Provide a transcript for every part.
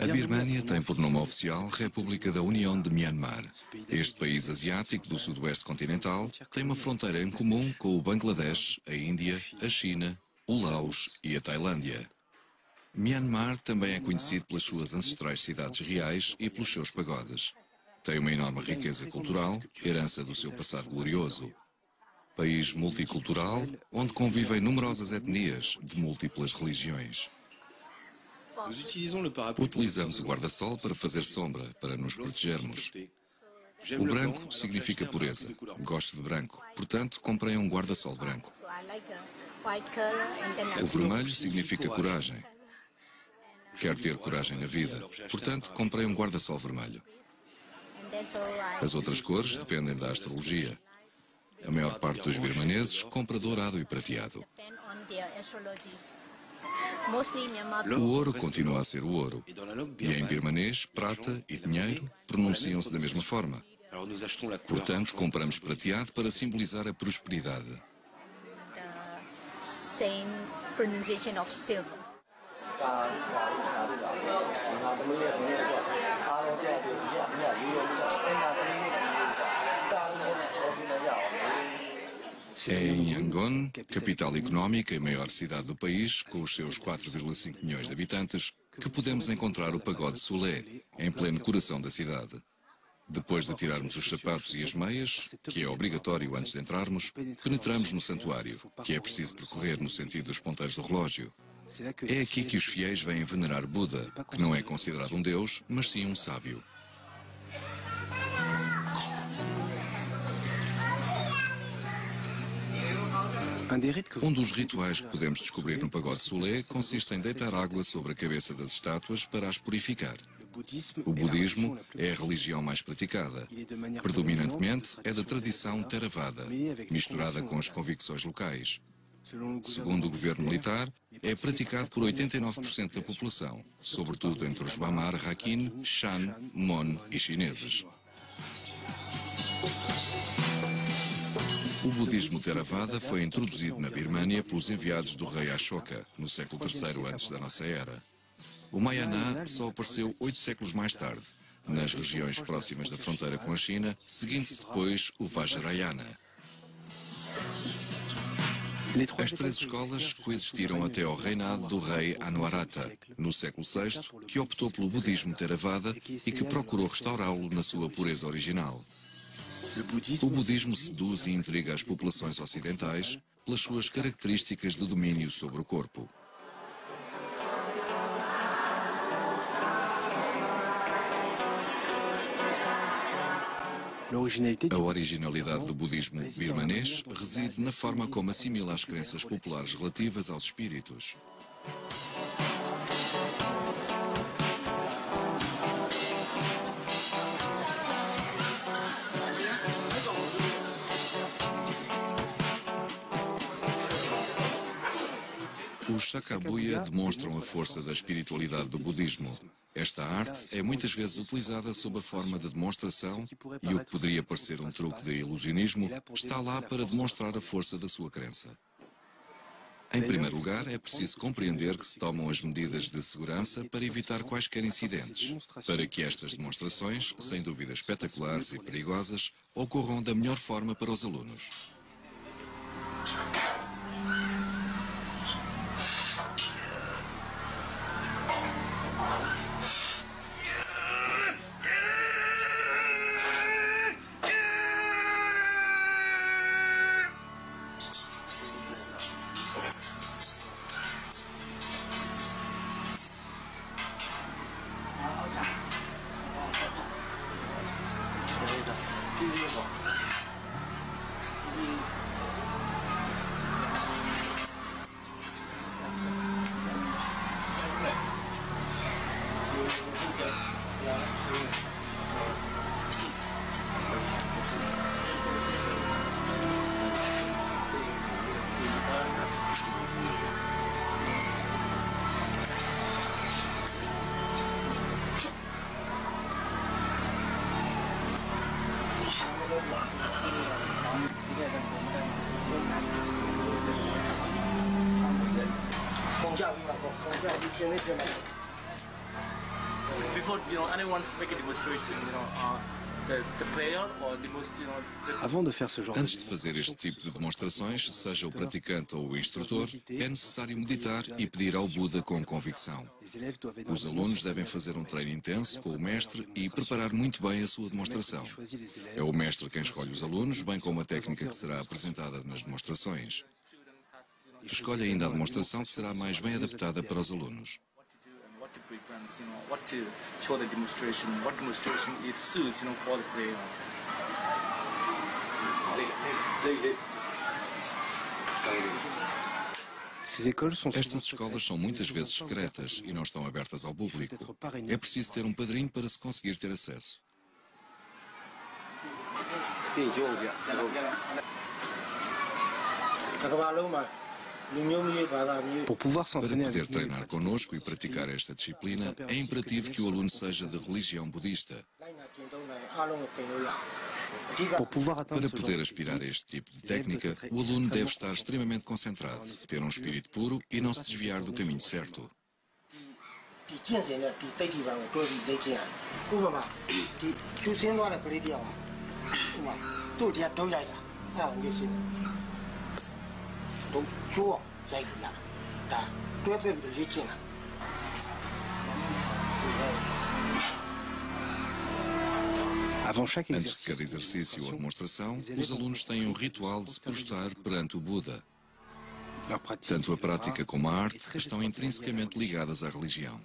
A Birmânia tem por nome oficial República da União de Myanmar. Este país asiático do sudoeste continental tem uma fronteira em comum com o Bangladesh, a Índia, a China, o Laos e a Tailândia. Myanmar também é conhecido pelas suas ancestrais cidades reais e pelos seus pagodes. Tem uma enorme riqueza cultural, herança do seu passado glorioso. País multicultural, onde convivem numerosas etnias de múltiplas religiões. Utilizamos o guarda-sol para fazer sombra, para nos protegermos. O branco significa pureza. Gosto de branco, portanto comprei um guarda-sol branco. O vermelho significa coragem. Quero ter coragem na vida, portanto comprei um guarda-sol vermelho. As outras cores dependem da astrologia. A maior parte dos birmaneses compra dourado e prateado. O ouro continua a ser o ouro. E em birmanês, prata e dinheiro pronunciam-se da mesma forma. Portanto, compramos prateado para simbolizar a prosperidade. É em Yangon, capital económica e maior cidade do país, com os seus 4,5 milhões de habitantes, que podemos encontrar o pagode Solé, em pleno coração da cidade. Depois de tirarmos os sapatos e as meias, que é obrigatório antes de entrarmos, penetramos no santuário, que é preciso percorrer no sentido dos ponteiros do relógio. É aqui que os fiéis vêm venerar Buda, que não é considerado um deus, mas sim um sábio. Um dos rituais que podemos descobrir no pagode Solé consiste em deitar água sobre a cabeça das estátuas para as purificar. O budismo é a religião mais praticada. Predominantemente é da tradição Theravada, misturada com as convicções locais. Segundo o governo militar, é praticado por 89% da população, sobretudo entre os Bamar, Rakhine, Shan, Mon e chineses. O budismo Theravada foi introduzido na Birmânia pelos enviados do rei Ashoka, no século III antes da nossa era. O Mahayana só apareceu 8 séculos mais tarde, nas regiões próximas da fronteira com a China, seguindo-se depois o Vajrayana. As 3 escolas coexistiram até ao reinado do rei Anuarata, no século VI, que optou pelo budismo Theravada e que procurou restaurá-lo na sua pureza original. O budismo seduz e intriga as populações ocidentais pelas suas características de domínio sobre o corpo. A originalidade do budismo birmanês reside na forma como assimila as crenças populares relativas aos espíritos. Os Shakabuya demonstram a força da espiritualidade do budismo. Esta arte é muitas vezes utilizada sob a forma de demonstração e o que poderia parecer um truque de ilusionismo está lá para demonstrar a força da sua crença. Em primeiro lugar, é preciso compreender que se tomam as medidas de segurança para evitar quaisquer incidentes, para que estas demonstrações, sem dúvida espetaculares e perigosas, ocorram da melhor forma para os alunos. Antes de fazer este tipo de demonstrações, seja o praticante ou o instrutor, é necessário meditar e pedir ao Buda com convicção. Os alunos devem fazer um treino intenso com o mestre e preparar muito bem a sua demonstração. É o mestre quem escolhe os alunos, bem como a técnica que será apresentada nas demonstrações. Escolhe ainda a demonstração que será mais bem adaptada para os alunos. Estas escolas são muitas vezes secretas e não estão abertas ao público. É preciso ter um padrinho para se conseguir ter acesso. Para poder treinar connosco e praticar esta disciplina, é imperativo que o aluno seja de religião budista. Para poder aspirar a este tipo de técnica, o aluno deve estar extremamente concentrado, ter um espírito puro e não se desviar do caminho certo. Antes de cada exercício ou demonstração, os alunos têm um ritual de se prostrar perante o Buda. Tanto a prática como a arte estão intrinsecamente ligadas à religião.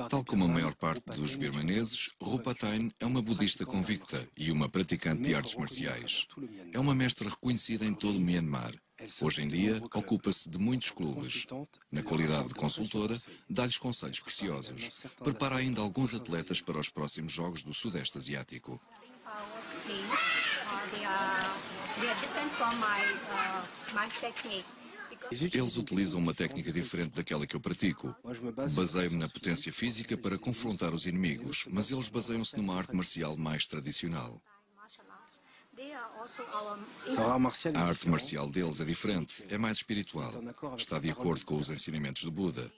Tal como a maior parte dos birmaneses, Rupa Tain é uma budista convicta e uma praticante de artes marciais. É uma mestra reconhecida em todo o Myanmar. Hoje em dia, ocupa-se de muitos clubes. Na qualidade de consultora, dá-lhes conselhos preciosos. Prepara ainda alguns atletas para os próximos Jogos do Sudeste Asiático. Eles utilizam uma técnica diferente daquela que eu pratico. Baseio-me na potência física para confrontar os inimigos, mas eles baseiam-se numa arte marcial mais tradicional. A arte marcial deles é diferente, é mais espiritual. Está de acordo com os ensinamentos do Buda.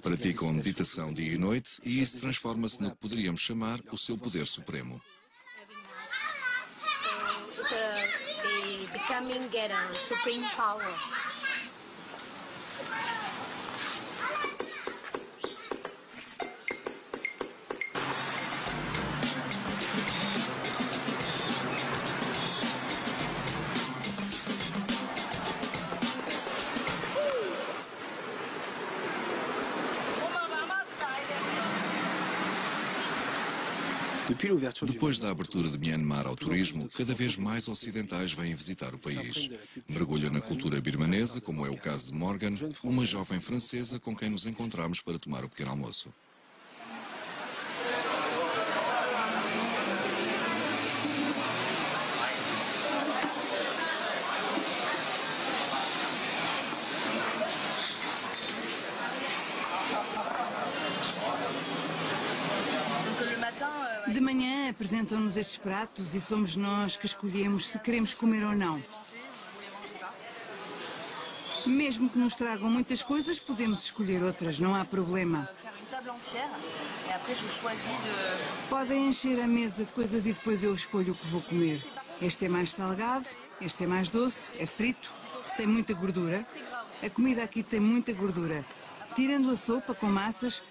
Praticam meditação dia e noite e isso transforma-se no que poderíamos chamar o seu poder supremo. Get a supreme power. Depois da abertura de Myanmar ao turismo, cada vez mais ocidentais vêm visitar o país. Mergulham na cultura birmanesa, como é o caso de Morgan, uma jovem francesa com quem nos encontramos para tomar o pequeno almoço. De manhã apresentam-nos estes pratos e somos nós que escolhemos se queremos comer ou não. Mesmo que nos tragam muitas coisas, podemos escolher outras, não há problema. Podem encher a mesa de coisas e depois eu escolho o que vou comer. Este é mais salgado, este é mais doce, é frito, tem muita gordura. A comida aqui tem muita gordura. Tirando a sopa com massas,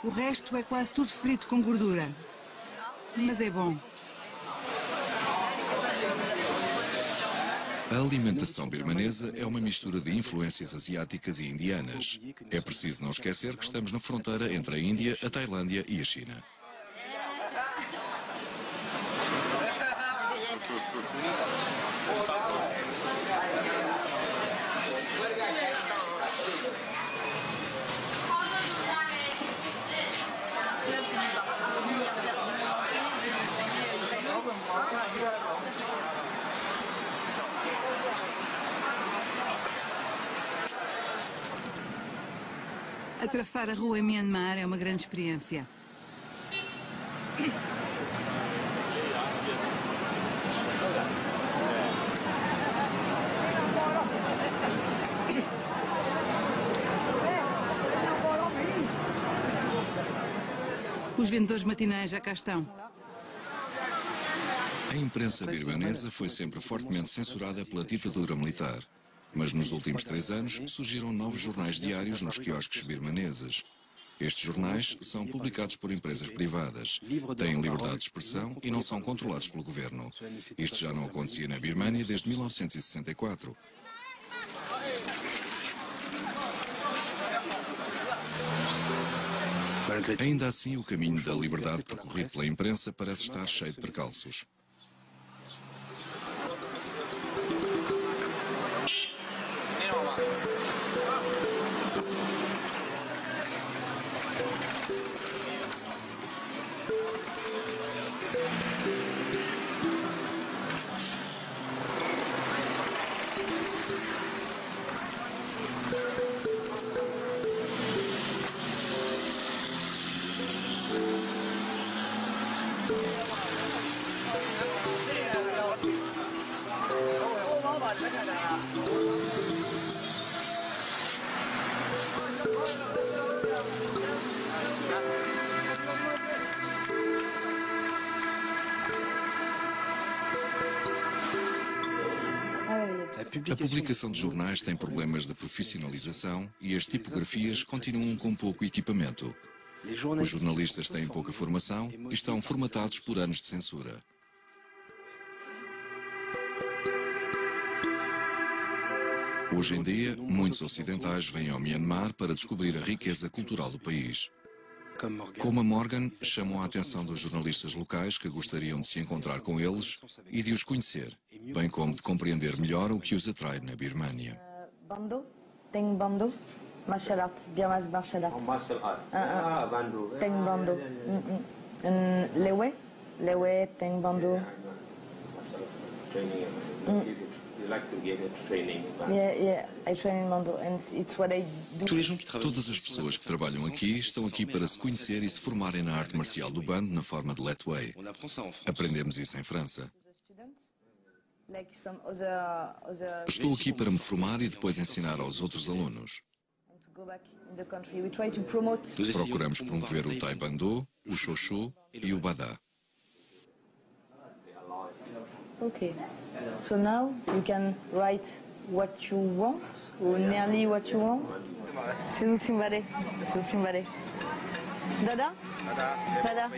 o resto é quase tudo frito com gordura. mas é bom. A alimentação birmanesa é uma mistura de influências asiáticas e indianas. É preciso não esquecer que estamos na fronteira entre a Índia, a Tailândia e a China. Atravessar a rua em Myanmar é uma grande experiência. Os vendedores matinais já cá estão. A imprensa birmanesa foi sempre fortemente censurada pela ditadura militar. Mas nos últimos 3 anos surgiram novos jornais diários nos quiosques birmaneses. Estes jornais são publicados por empresas privadas, têm liberdade de expressão e não são controlados pelo governo. Isto já não acontecia na Birmânia desde 1964. Ainda assim, o caminho da liberdade percorrido pela imprensa parece estar cheio de percalços. A publicação de jornais tem problemas de profissionalização e as tipografias continuam com pouco equipamento. Os jornalistas têm pouca formação e estão formatados por anos de censura. Hoje em dia, muitos ocidentais vêm ao Myanmar para descobrir a riqueza cultural do país. Como a Morgan, chamam a atenção dos jornalistas locais que gostariam de se encontrar com eles e de os conhecer, bem como de compreender melhor o que os atrai na Birmânia. Bando? Tem bando? Martial art, bien mais martial art. Martial arts. Bando. Tem bando. Lewe? Lewe tem bando. Training. You like to get a training. Yeah, I train in bando and it's what I do. Todas as pessoas que trabalham aqui estão aqui para se conhecer e se formarem na arte marcial do bando na forma de Let Way. Aprendemos isso em França. Like some other Estou aqui para me formar e depois ensinar aos outros alunos. to go back in the country. We try to promote. Procuramos promover o Taekwondo, o Shoshu e o Bada. Okay. So now you can write what you want, or nearly what you want. Chimbare. Dada? Dada.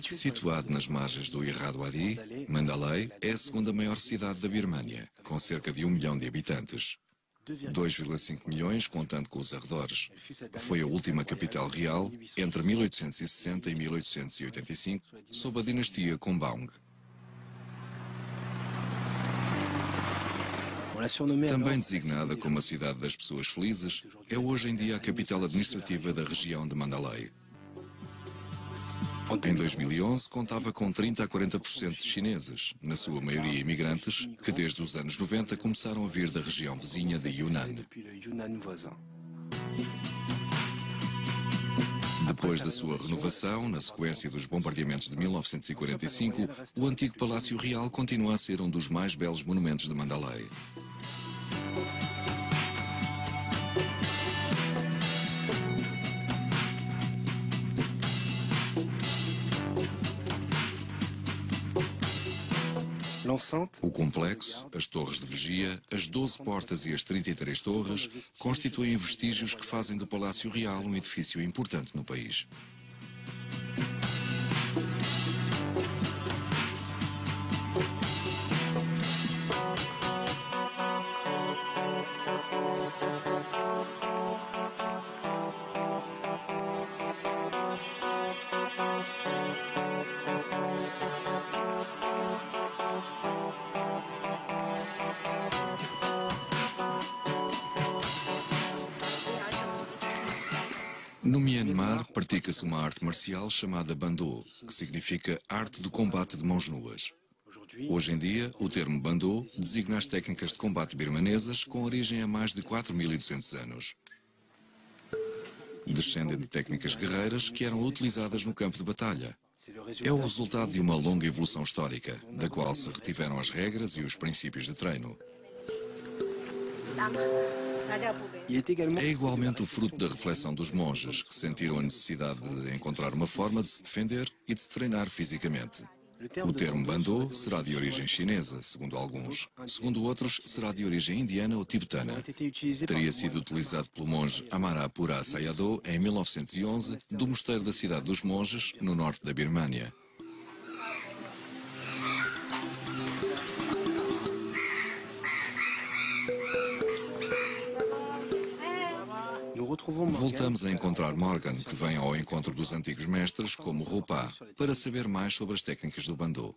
Situado nas margens do Irrawaddy, Mandalay é a segunda maior cidade da Birmânia, com cerca de 1 milhão de habitantes. 2,5 milhões contando com os arredores. Foi a última capital real entre 1860 e 1885, sob a dinastia Kombaung. Também designada como a cidade das pessoas felizes, é hoje em dia a capital administrativa da região de Mandalay. Em 2011, contava com 30 a 40% de chineses, na sua maioria imigrantes, que desde os anos 90 começaram a vir da região vizinha de Yunnan. Depois da sua renovação, na sequência dos bombardeamentos de 1945, o antigo Palácio Real continua a ser um dos mais belos monumentos de Mandalay. O complexo, as torres de vigia, as 12 portas e as 33 torres constituem vestígios que fazem do Palácio Real um edifício importante no país. No Myanmar, pratica-se uma arte marcial chamada Bando, que significa arte do combate de mãos nuas. Hoje em dia, o termo Bando designa as técnicas de combate birmanesas com origem a mais de 4.200 anos. Descendem de técnicas guerreiras que eram utilizadas no campo de batalha. É o resultado de uma longa evolução histórica, da qual se retiveram as regras e os princípios de treino. É igualmente o fruto da reflexão dos monges, que sentiram a necessidade de encontrar uma forma de se defender e de se treinar fisicamente. O termo Bando será de origem chinesa, segundo alguns. Segundo outros, será de origem indiana ou tibetana. Teria sido utilizado pelo monge Amarapura Sayadaw em 1911, do mosteiro da Cidade dos Monges, no norte da Birmânia. Voltamos a encontrar Morgan, que vem ao encontro dos antigos mestres, como Rupa, para saber mais sobre as técnicas do Bando.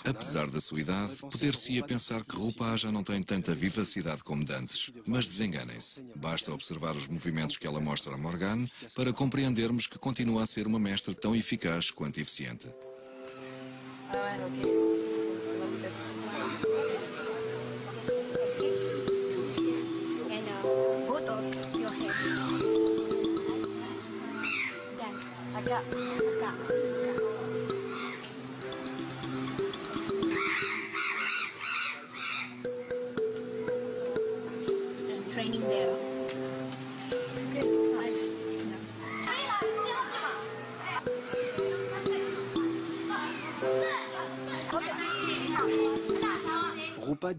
Apesar da sua idade, poder-se-ia pensar que Rupa já não tem tanta vivacidade como dantes. Mas desenganem-se. Basta observar os movimentos que ela mostra a Morgan para compreendermos que continua a ser uma mestra tão eficaz quanto eficiente.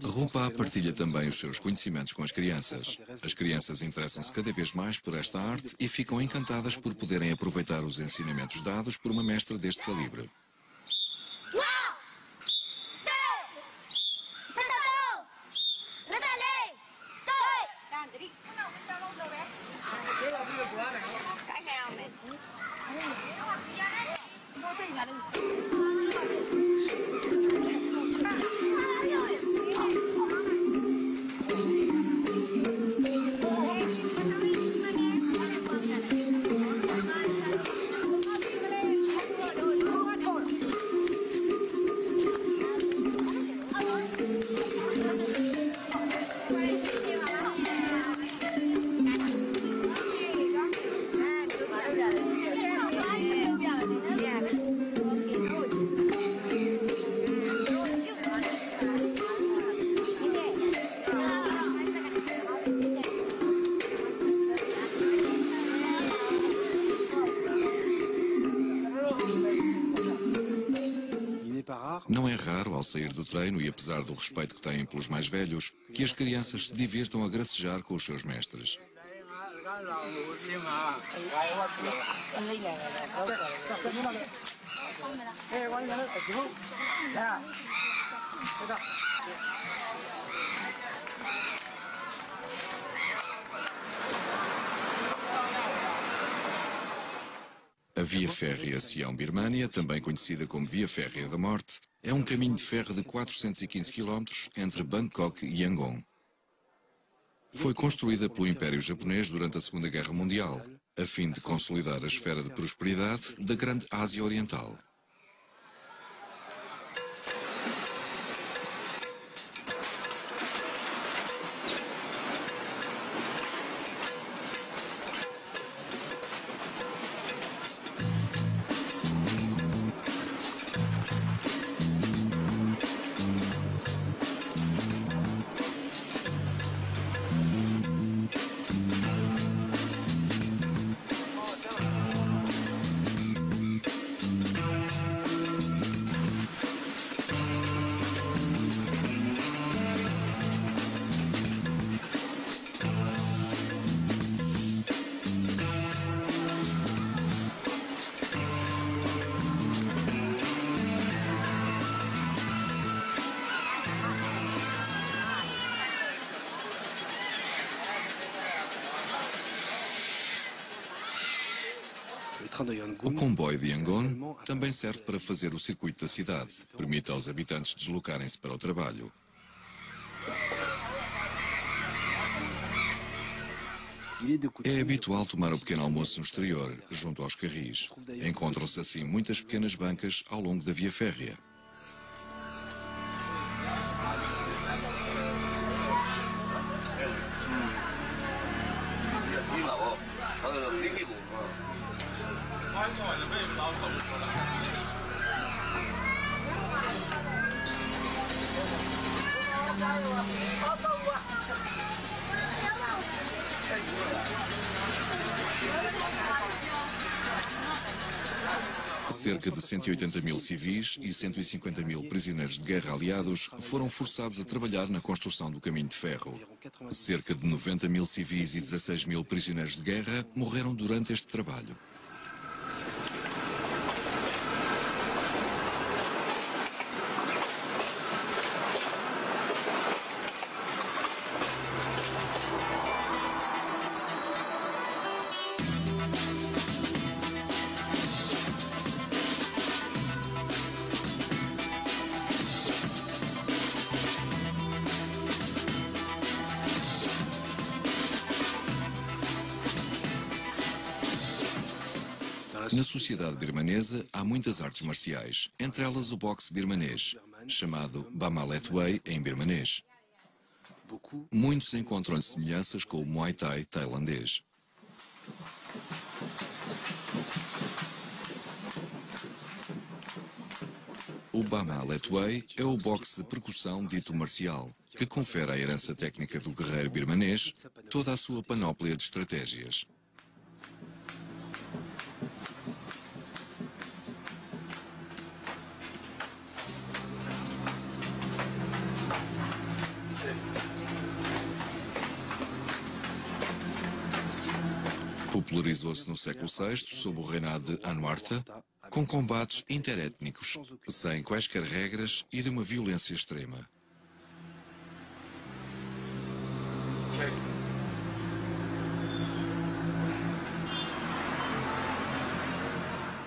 Rupa partilha também os seus conhecimentos com as crianças. As crianças interessam-se cada vez mais por esta arte e ficam encantadas por poderem aproveitar os ensinamentos dados por uma mestra deste calibre. Não é raro, ao sair do treino e apesar do respeito que têm pelos mais velhos, que as crianças se divirtam a gracejar com os seus mestres. A Via Férrea Sião-Birmânia, também conhecida como Via Férrea da Morte, é um caminho de ferro de 415 km entre Bangkok e Yangon. Foi construída pelo Império Japonês durante a Segunda Guerra Mundial, a fim de consolidar a esfera de prosperidade da Grande Ásia Oriental. O comboio de Yangon também serve para fazer o circuito da cidade. Permite aos habitantes deslocarem-se para o trabalho. É habitual tomar o pequeno almoço no exterior, junto aos carris. Encontram-se assim muitas pequenas bancas ao longo da via férrea. Cerca de 180 mil civis e 150 mil prisioneiros de guerra aliados foram forçados a trabalhar na construção do caminho de ferro. Cerca de 90 mil civis e 16 mil prisioneiros de guerra morreram durante este trabalho. Na sociedade birmanesa há muitas artes marciais, entre elas o boxe birmanês, chamado Bamalet Way em birmanês. Muitos encontram-lhe semelhanças com o Muay Thai tailandês. O Bamalet Way é o boxe de percussão dito marcial, que confere à herança técnica do guerreiro birmanês toda a sua panóplia de estratégias. Popularizou-se no século VI, sob o reinado de Anuarta, com combates interétnicos, sem quaisquer regras e de uma violência extrema.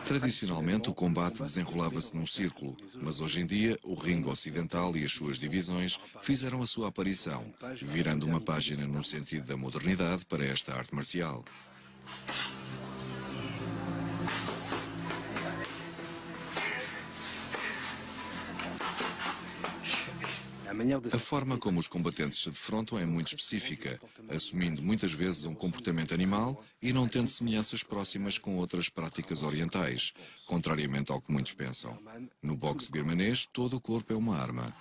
Tradicionalmente, o combate desenrolava-se num círculo, mas hoje em dia o ringue ocidental e as suas divisões fizeram a sua aparição, virando uma página no sentido da modernidade para esta arte marcial. A forma como os combatentes se defrontam é muito específica, assumindo muitas vezes um comportamento animal e não tendo semelhanças próximas com outras práticas orientais, contrariamente ao que muitos pensam. No boxe birmanês, todo o corpo é uma arma.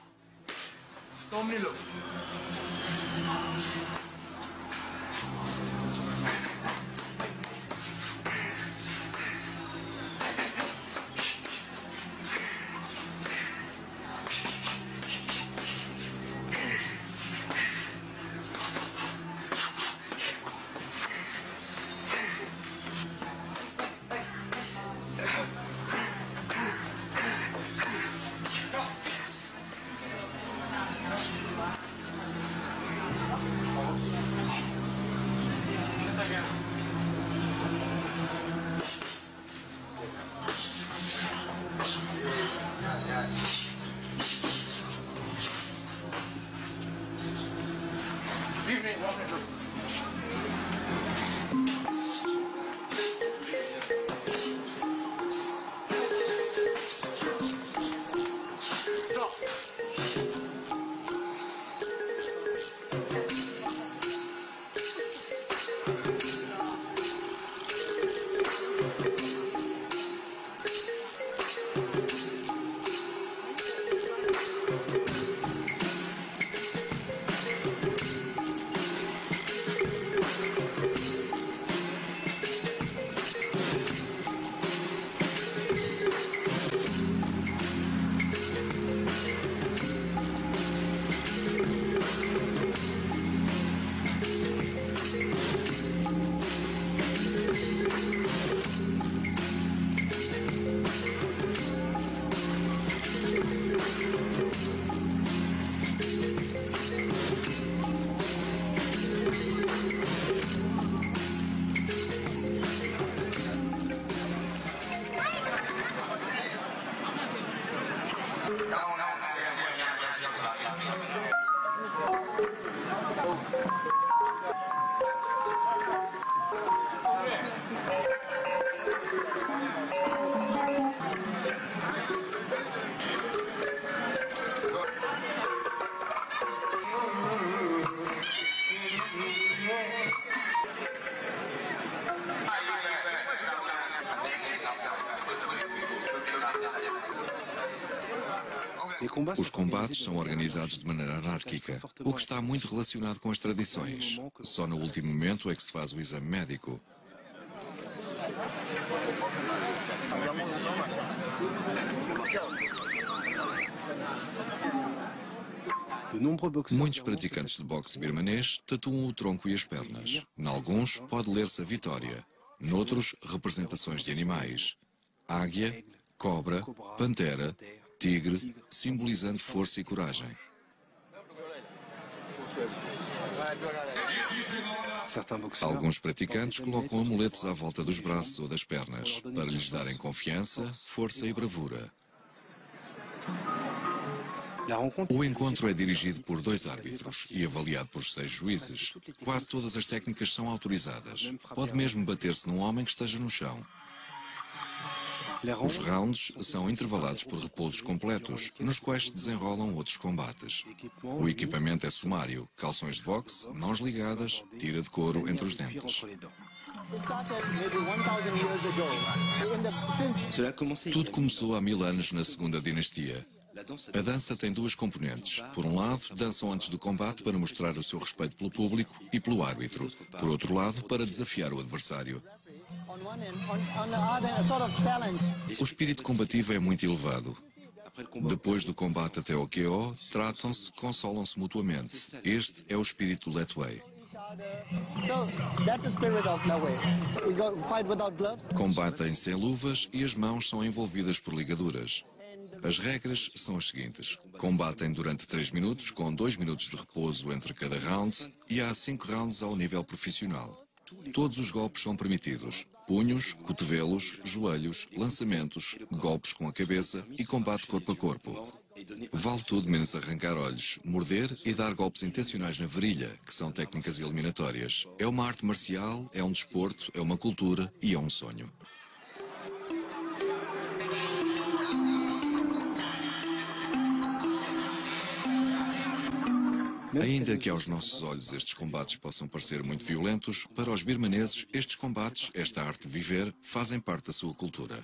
Os combates são organizados de maneira anárquica, o que está muito relacionado com as tradições. Só no último momento é que se faz o exame médico. Muitos praticantes de boxe birmanês tatuam o tronco e as pernas. Nalguns pode ler-se a vitória, noutros representações de animais. Águia, cobra, pantera, tigre, simbolizando força e coragem. Alguns praticantes colocam amuletos à volta dos braços ou das pernas, para lhes darem confiança, força e bravura. O encontro é dirigido por 2 árbitros e avaliado por 6 juízes. Quase todas as técnicas são autorizadas. Pode mesmo bater-se num homem que esteja no chão. Os rounds são intervalados por repousos completos, nos quais se desenrolam outros combates. O equipamento é sumário, calções de boxe, mãos ligadas, tira de couro entre os dentes. Tudo começou há 1000 anos na Segunda Dinastia. A dança tem 2 componentes. Por um lado, dançam antes do combate para mostrar o seu respeito pelo público e pelo árbitro. Por outro lado, para desafiar o adversário. O espírito combativo é muito elevado. Depois do combate até ao KO, tratam-se, consolam-se mutuamente. Este é o espírito Letway. Combatem sem luvas e as mãos são envolvidas por ligaduras. As regras são as seguintes. Combatem durante 3 minutos, com 2 minutos de repouso entre cada round, e há 5 rounds ao nível profissional. Todos os golpes são permitidos. Punhos, cotovelos, joelhos, lançamentos, golpes com a cabeça e combate corpo a corpo. Vale tudo menos arrancar olhos, morder e dar golpes intencionais na virilha, que são técnicas eliminatórias. É uma arte marcial, é um desporto, é uma cultura e é um sonho. Ainda que aos nossos olhos estes combates possam parecer muito violentos, para os birmaneses estes combates, esta arte de viver, fazem parte da sua cultura.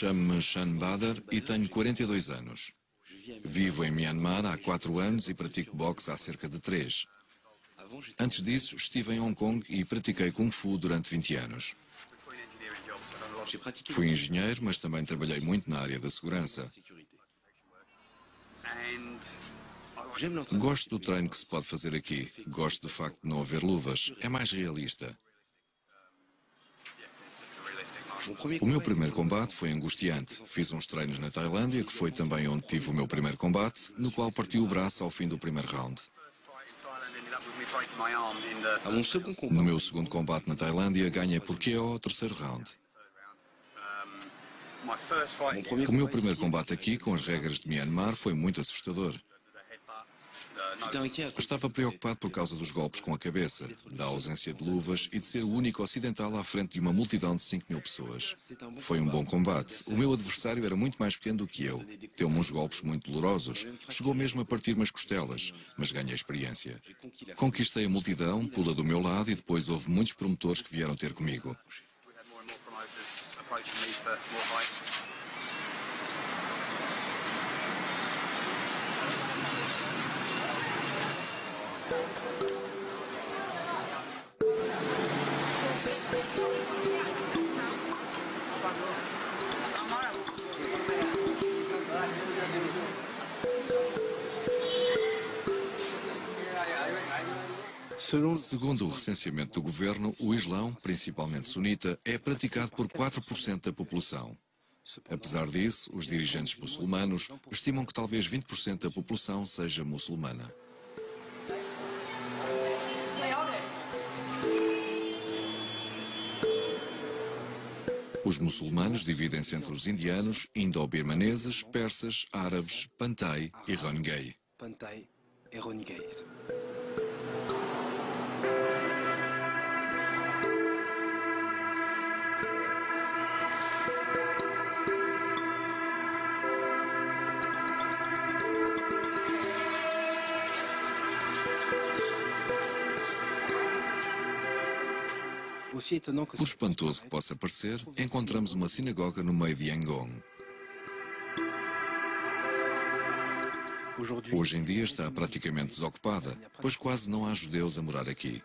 Chamo-me Sean Bader e tenho 42 anos. Vivo em Myanmar há 4 anos e pratico boxe há cerca de 3. Antes disso, estive em Hong Kong e pratiquei Kung Fu durante 20 anos. Fui engenheiro, mas também trabalhei muito na área da segurança. Gosto do treino que se pode fazer aqui. Gosto do facto de não haver luvas. É mais realista. O meu primeiro combate foi angustiante. Fiz uns treinos na Tailândia, que foi também onde tive o meu primeiro combate, no qual parti o braço ao fim do primeiro round. No meu segundo combate na Tailândia, ganhei por KO ao terceiro round. O meu primeiro combate aqui, com as regras de Myanmar, foi muito assustador. Estava preocupado por causa dos golpes com a cabeça, da ausência de luvas e de ser o único ocidental à frente de uma multidão de 5.000 pessoas. Foi um bom combate. O meu adversário era muito mais pequeno do que eu. Deu-me uns golpes muito dolorosos. Chegou mesmo a partir-me as costelas, mas ganhei experiência. Conquistei a multidão, pula do meu lado e depois houve muitos promotores que vieram ter comigo. Segundo o recenseamento do governo, o Islão, principalmente sunita, é praticado por 4% da população. Apesar disso, os dirigentes muçulmanos estimam que talvez 20% da população seja muçulmana. Os muçulmanos dividem-se entre os indianos, indo-birmaneses, persas, árabes, Pantai e Rohingya. Por espantoso que possa parecer, encontramos uma sinagoga no meio de Yangon. Hoje em dia está praticamente desocupada, pois quase não há judeus a morar aqui.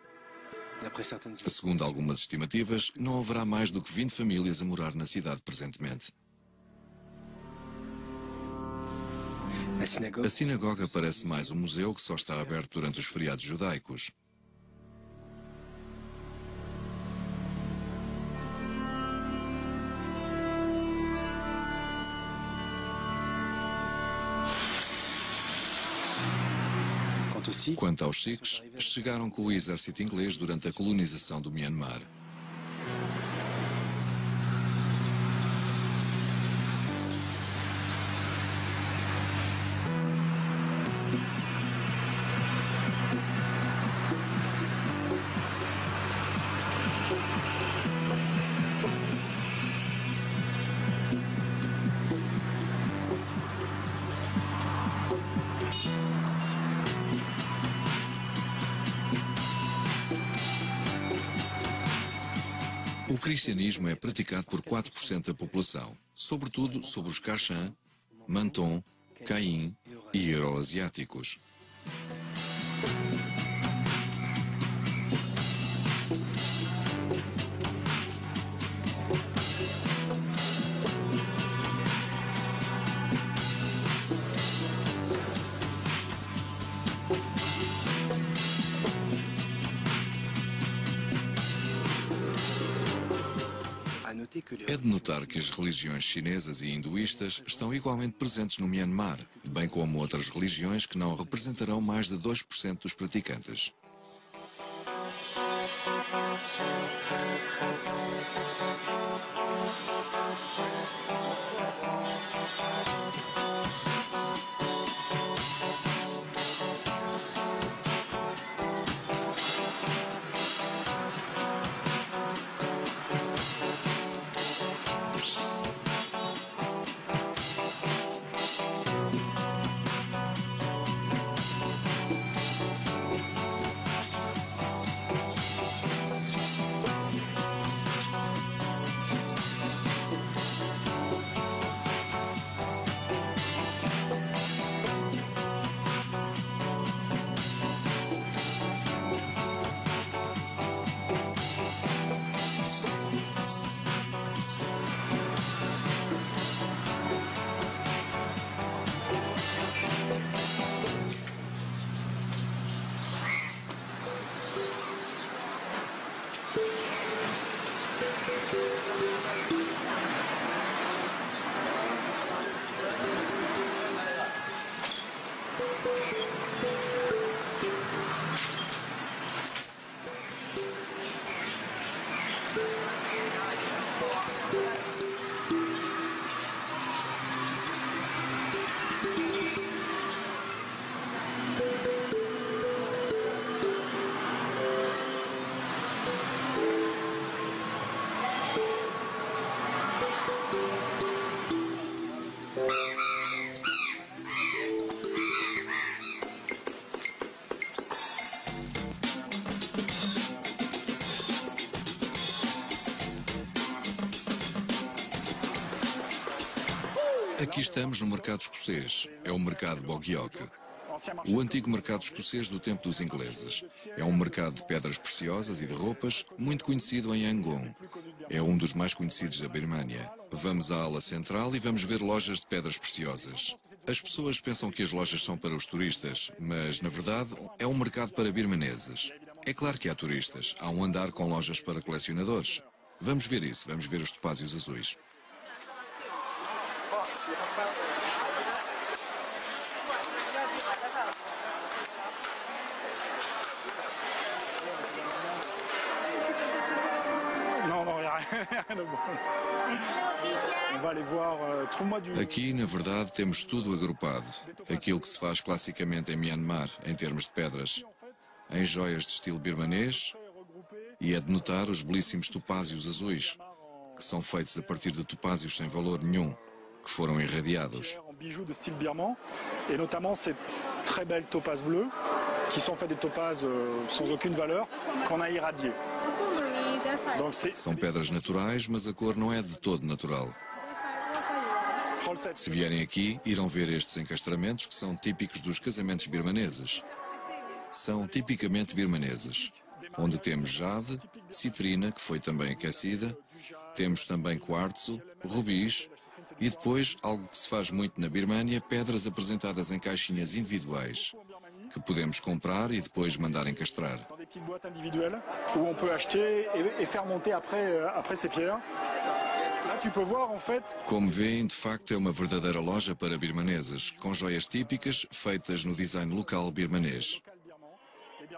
Segundo algumas estimativas, não haverá mais do que 20 famílias a morar na cidade presentemente. A sinagoga parece mais um museu que só está aberto durante os feriados judaicos. Quanto aos sikhs, chegaram com o exército inglês durante a colonização do Myanmar. O cristianismo é praticado por 4% da população, sobretudo sobre os Kachan, Manton, Kain e euroasiáticos. É de notar que as religiões chinesas e hinduístas estão igualmente presentes no Myanmar, bem como outras religiões que não representarão mais de 2% dos praticantes. Aqui estamos no mercado escocês. É o mercado Bogyok. O antigo mercado escocês do tempo dos ingleses. É um mercado de pedras preciosas e de roupas, muito conhecido em Yangon. É um dos mais conhecidos da Birmânia. Vamos à ala central e vamos ver lojas de pedras preciosas. As pessoas pensam que as lojas são para os turistas, mas, na verdade, é um mercado para birmaneses. É claro que há turistas. Há um andar com lojas para colecionadores. Vamos ver isso. Vamos ver os topázios azuis. Aqui, na verdade, temos tudo agrupado. Aquilo que se faz classicamente em Myanmar, em termos de pedras. Em joias de estilo birmanês, e é de notar os belíssimos topázios azuis, que são feitos a partir de topázios sem valor nenhum, que foram irradiados. Bijoux de style birman, et notamment ces très belles topazes bleues, qui sont faites de topazes sans aucune valeur, qu'on a irradiées. São pedras naturais, mas a cor não é de todo natural. Se vierem aqui, irão ver estes encastramentos que são típicos dos casamentos birmaneses. São tipicamente birmaneses, onde temos jade, citrina, que foi também aquecida, temos também quartzo, rubis e depois, algo que se faz muito na Birmânia, pedras apresentadas em caixinhas individuais, que podemos comprar e depois mandar encastrar. Dans des petites boîtes individuelles où on peut acheter et faire monter après ces pierres. Là, tu peux voir en fait. Como veem, de facto é uma verdadeira loja para birmaneses, com joias típicas feitas no design local birmanês.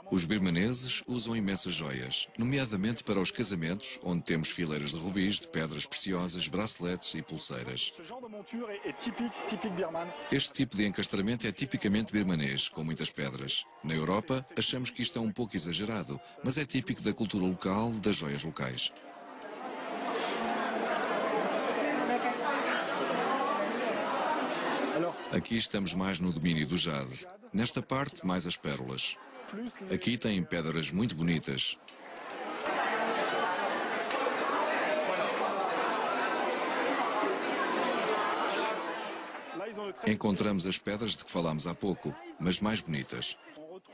Os birmaneses usam imensas joias, nomeadamente para os casamentos, onde temos fileiras de rubis, de pedras preciosas, braceletes e pulseiras. Ce genre de monture est typique birmane. Este tipo de encastramento é tipicamente birmanês, com muitas pedras. Na Europa, achamos que isto é um pouco exagerado, mas é típico da cultura local, das joias locais. Aqui estamos mais no domínio do jade. Nesta parte, mais as pérolas. Aqui têm pedras muito bonitas. Encontramos as pedras de que falámos há pouco, mas mais bonitas.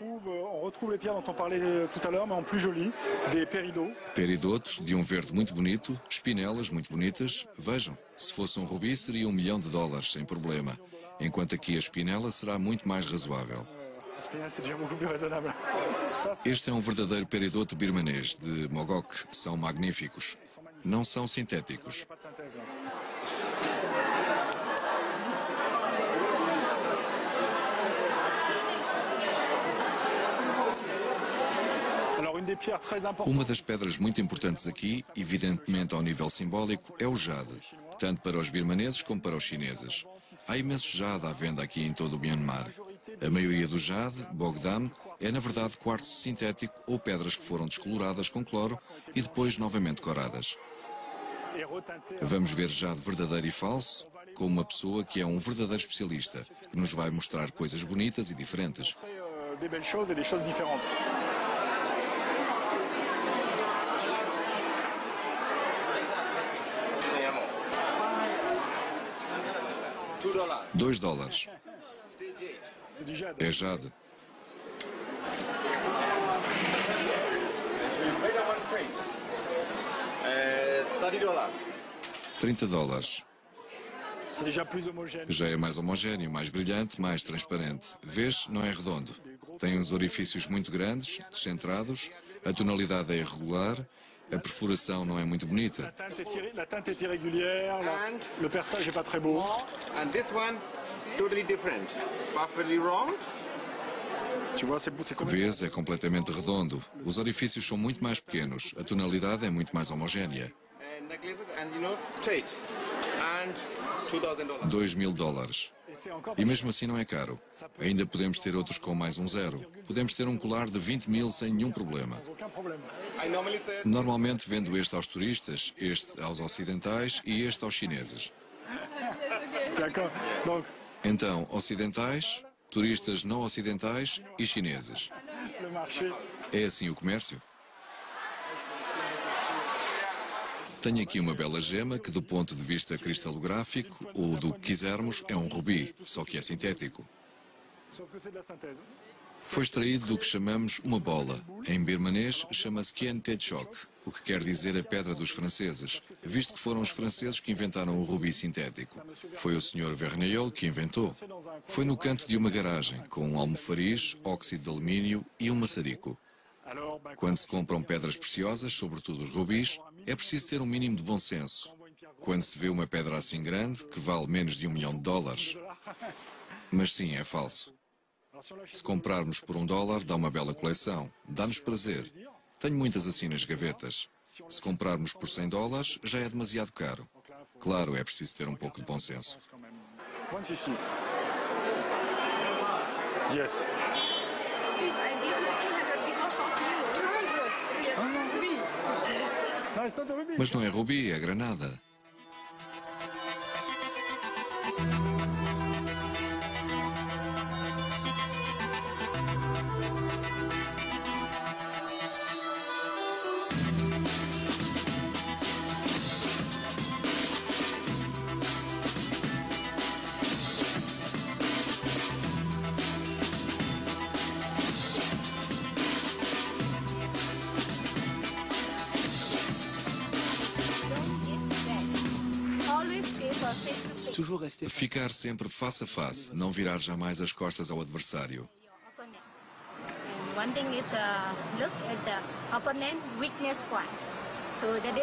On retrouve les pierres dont on parlait tout à l'heure, mais en plus jolies, des péridots. Peridoto, de um verde muito bonito, espinelas muito bonitas. Vejam, se fosse um rubi seria $1 milhão, sem problema. Enquanto aqui a espinela será muito mais razoável. Este é um verdadeiro peridoto birmanês, de Mogok. São magníficos. não são sintéticos. Uma das pedras muito importantes aqui, evidentemente ao nível simbólico, é o jade, tanto para os birmaneses como para os chineses. Há imenso jade à venda aqui em todo o Myanmar. A maioria do jade, bogdam, é na verdade quartzo sintético ou pedras que foram descoloradas com cloro e depois novamente coradas. Vamos ver jade verdadeiro e falso com uma pessoa que é um verdadeiro especialista, que nos vai mostrar coisas bonitas e diferentes. $2. É jade. $30. Já é mais homogéneo, mais brilhante, mais transparente. Vês, não é redondo. Tem uns orifícios muito grandes, descentrados, a tonalidade é irregular, a perfuração não é muito bonita. La teinte est irrégulière, le perçage n'est pas très beau. And this one, totally different. Perfectly round. Tu vois, c'est comme Vês, é completamente redondo. Os orifícios são muito mais pequenos, a tonalidade é muito mais homogénea. Necklaces and straight. And $2,000. $2.000. E mesmo assim não é caro. Ainda podemos ter outros com mais um zero. Podemos ter um colar de 20 mil sem nenhum problema. aucun problème. I normally say Normalmente vendo este aos turistas, este aos ocidentais e este aos chineses. D'accord. Donc, Então, ocidentais, turistas não ocidentais e chineses. le marché. É assim o comércio? Tenho aqui uma bela gema que, do ponto de vista cristalográfico, ou do que quisermos, é um rubi, só que é sintético. Sauf que c'est de la synthèse. Foi extraído do que chamamos uma bola. Em birmanês chama-se Kien Tedchok, o que quer dizer a pedra dos franceses, visto que foram os franceses que inventaram o rubi sintético. Foi o Sr. Verneuil que inventou. Foi no canto de uma garagem, com um almofariz, óxido de alumínio e um maçarico. Alors, Quando se compram pedras preciosas, sobretudo os rubis, é preciso ter um mínimo de bom senso. Quando se vê uma pedra assim grande, que vale menos de $1 milhão. Mas sim, é falso. Se comprarmos por $1, dá uma bela coleção. Dá-nos prazer. Tenho muitas assim nas gavetas. Se comprarmos por $100, já é demasiado caro. Claro, é preciso ter um pouco de bom senso. quand même. 150. Yes. No, it's not a ruby. Mas não é rubi, é granada. Ficar sempre face a face, não virar jamais as costas ao adversário. One thing is look at the opponent weakness point. So that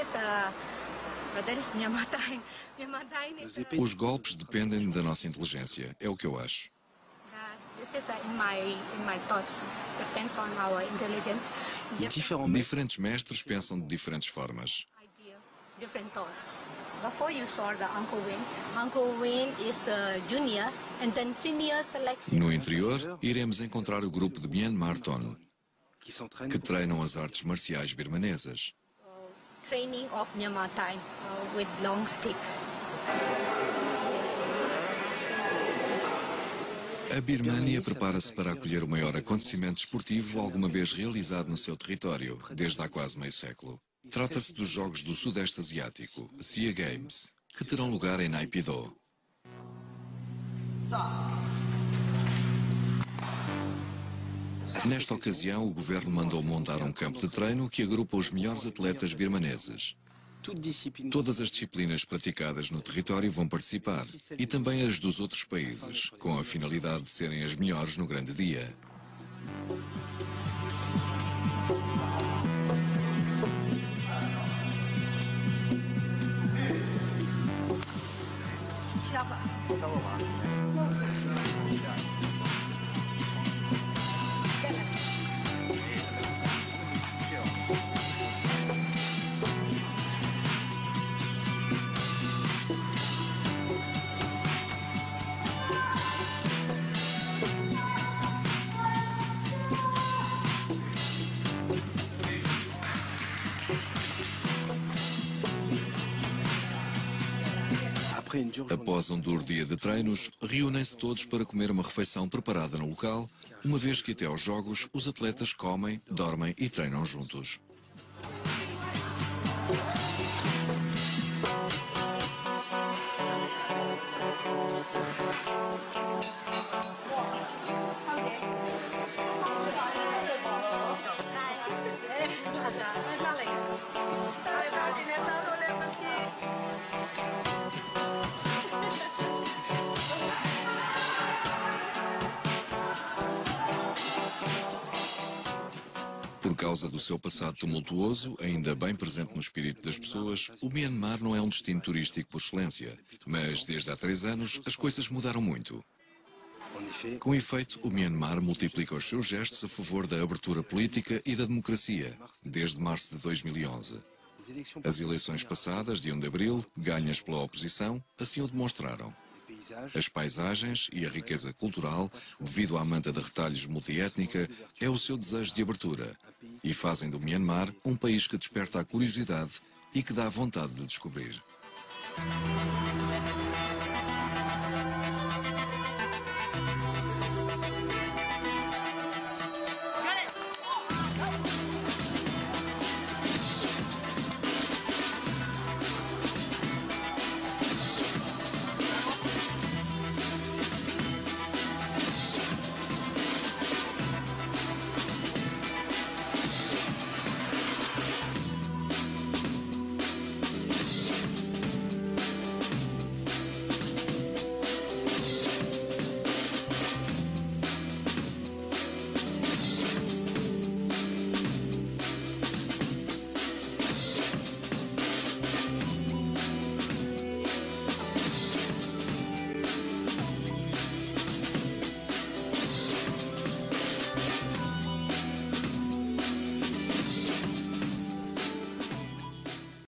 is Myanmar Thai. Myanmar Thai is Os golpes dependem da nossa inteligência, é o que eu acho. this is in my thoughts. Depends on our intelligence. Diferentes mestres pensam de diferentes formas. Idea, different thoughts. Before you saw the Uncle Wayne is a junior and then senior selection. No interior, iremos encontrar o grupo de Myanmar Ton, que treinam as artes marciais birmanesas. Training of Myanmar Thai with long stick. A Birmânia prepara-se para acolher o maior acontecimento desportivo alguma vez realizado no seu território, desde há quase meio século. Trata-se dos Jogos do Sudeste Asiático, SEA Games, que terão lugar em Naypyidaw. Nesta ocasião, o governo mandou montar um campo de treino que agrupa os melhores atletas birmaneses. Todas as disciplinas praticadas no território vão participar, e também as dos outros países, com a finalidade de serem as melhores no grande dia. Após um duro dia de treinos, reúnem-se todos para comer uma refeição preparada no local, uma vez que até aos jogos os atletas comem, dormem e treinam juntos. Por causa do seu passado tumultuoso, ainda bem presente no espírito das pessoas, o Myanmar não é um destino turístico por excelência. Mas desde há 3 anos as coisas mudaram muito. Com efeito, o Myanmar multiplica os seus gestos a favor da abertura política e da democracia, desde março de 2011. As eleições passadas, de 1 de abril, ganhas pela oposição, assim o demonstraram. As paisagens e a riqueza cultural, devido à manta de retalhos multiétnica, é o seu desejo de abertura e fazem do Myanmar um país que desperta a curiosidade e que dá vontade de descobrir.